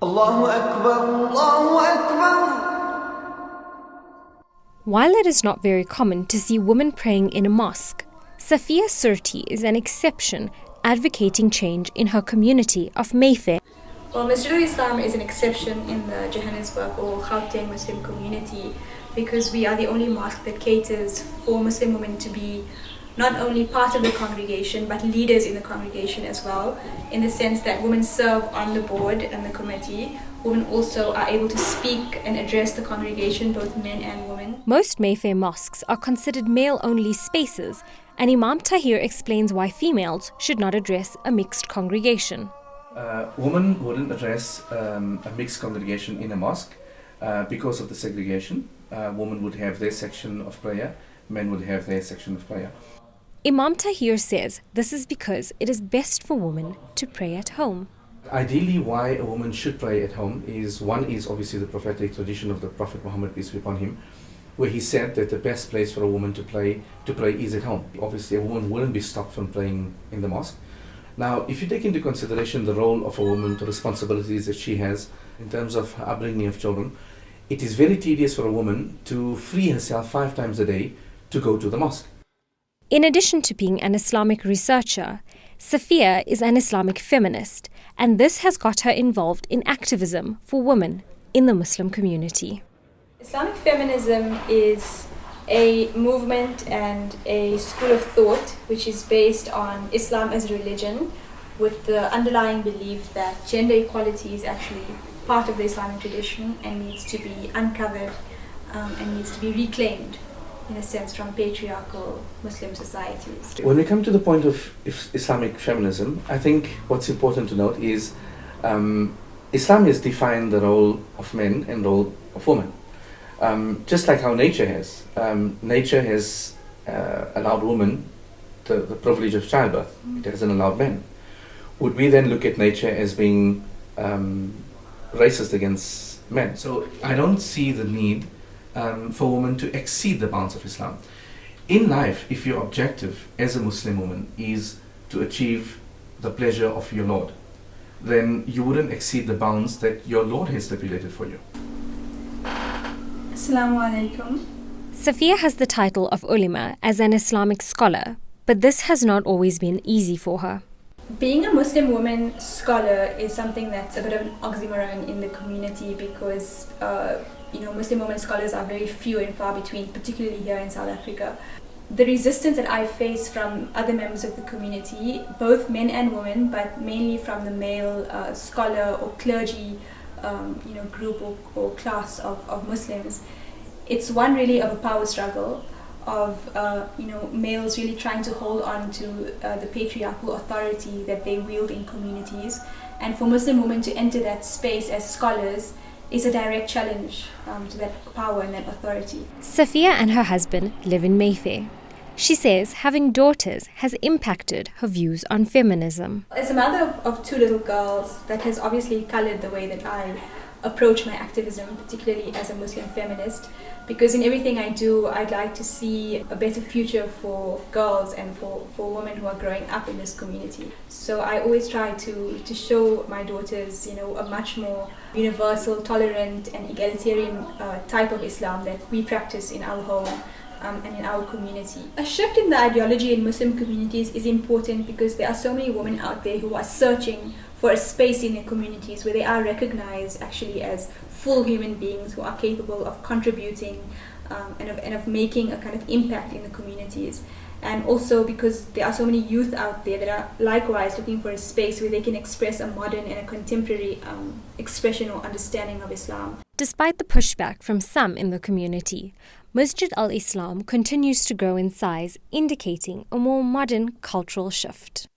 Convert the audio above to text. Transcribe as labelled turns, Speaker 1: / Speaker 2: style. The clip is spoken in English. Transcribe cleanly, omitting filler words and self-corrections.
Speaker 1: Allahu Akbar, Allahu Akbar.
Speaker 2: While it is not very common to see women praying in a mosque, Safia Surti is an exception, advocating change in her community of Mayfair.
Speaker 3: Well, Masjidul Islam is an exception in the Johannesburg or Gauteng Muslim community because we are the only mosque that caters for Muslim women to be not only part of the congregation but leaders in the congregation as well, in the sense that women serve on the board and the committee. Women also are able to speak and address the congregation, both men and women.
Speaker 2: Most Mayfair mosques are considered male-only spaces, and Imam Tahir explains why females should not address a mixed congregation.
Speaker 4: Women wouldn't address a mixed congregation in a mosque because of the segregation. Women would have their section of prayer, men would have their section of prayer.
Speaker 2: Imam Tahir says this is because it is best for women to pray at home.
Speaker 4: Ideally, why a woman should pray at home is, one is obviously the prophetic tradition of the Prophet Muhammad, peace be upon him, where he said that the best place for a woman to pray is at home. Obviously, a woman wouldn't be stopped from praying in the mosque. Now, if you take into consideration the role of a woman, the responsibilities that she has in terms of her upbringing of children, it is very tedious for a woman to free herself 5 times a day to go to the mosque.
Speaker 2: In addition to being an Islamic researcher, Safia is an Islamic feminist, and this has got her involved in activism for women in the Muslim community.
Speaker 3: Islamic feminism is a movement and a school of thought which is based on Islam as a religion, with the underlying belief that gender equality is actually part of the Islamic tradition and needs to be uncovered and needs to be reclaimed, in a sense, from patriarchal Muslim societies.
Speaker 4: When we come to the point of Islamic feminism, I think what's important to note is Islam has defined the role of men and role of women. Just like how nature has. Nature has allowed women the privilege of childbirth. It hasn't allowed men. Would we then look at nature as being racist against men? So I don't see the need for women to exceed the bounds of Islam. In life, if your objective as a Muslim woman is to achieve the pleasure of your Lord, then you wouldn't exceed the bounds that your Lord has stipulated for you.
Speaker 3: Assalamu alaikum.
Speaker 2: Safia has the title of ulama as an Islamic scholar, but this has not always been easy for her.
Speaker 3: Being a Muslim woman scholar is something that's a bit of an oxymoron in the community because Muslim women scholars are very few and far between, particularly here in South Africa. The resistance that I face from other members of the community, both men and women, but mainly from the male scholar or clergy group or class of Muslims, it's one really of a power struggle of males really trying to hold on to the patriarchal authority that they wield in communities, and for Muslim women to enter that space as scholars is a direct challenge to that power and that authority.
Speaker 2: Safia and her husband live in Mayfair. She says having daughters has impacted her views on feminism.
Speaker 3: As a mother of 2 little girls, that has obviously colored the way that I approach my activism, particularly as a Muslim feminist, because in everything I do, I'd like to see a better future for girls and for women who are growing up in this community. So I always try to show my daughters, a much more universal, tolerant and egalitarian type of Islam that we practice in our home and in our community. A shift in the ideology in Muslim communities is important because there are so many women out there who are searching for a space in their communities where they are recognized actually as full human beings who are capable of contributing and of making a kind of impact in the communities. And also because there are so many youth out there that are likewise looking for a space where they can express a modern and a contemporary expression or understanding of Islam.
Speaker 2: Despite the pushback from some in the community, Masjid al-Islam continues to grow in size, indicating a more modern cultural shift.